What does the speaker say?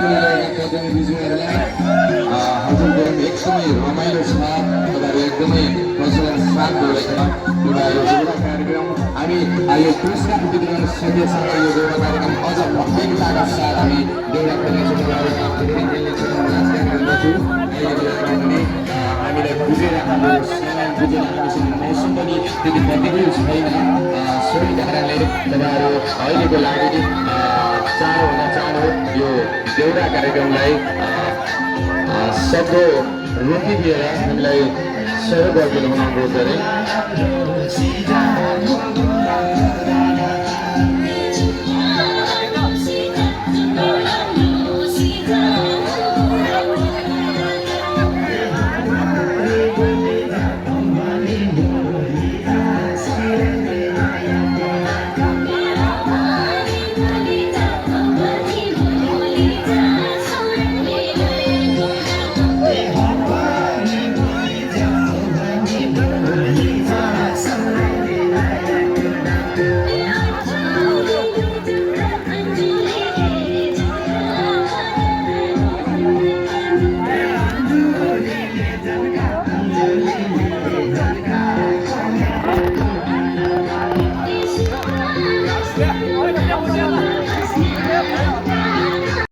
खेलिरहेका प्रतिनिधिज्यूहरूलाई हजुरको एकदमै रमाइलो छ तपाईँहरू एकदमै प्रचलन शान्त रहेछ तपाईँहरू एउटा कार्यक्रम हामी यो पुरस्कार वितरण सकेसँग यो एउटा कार्यक्रम अझ भव्यताका साथ हामी एउटा खेल्नेछौँ तपाईँहरू खेल्नेछौँ नाच गान गर्दछौँ हामीलाई बुझेर हाम्रो समय बुझेर हामीसँग मौसम पनि त्यति प्रतिकूल छैन सोही कारणले तपाईँहरू अहिलेको लागि चाँडोभन्दा चाँडो यो एउटा कार्यक्रमलाई सबको रोकिदिएर हामीलाई सहयोग गरिदिनु अनुरोध गरेँ।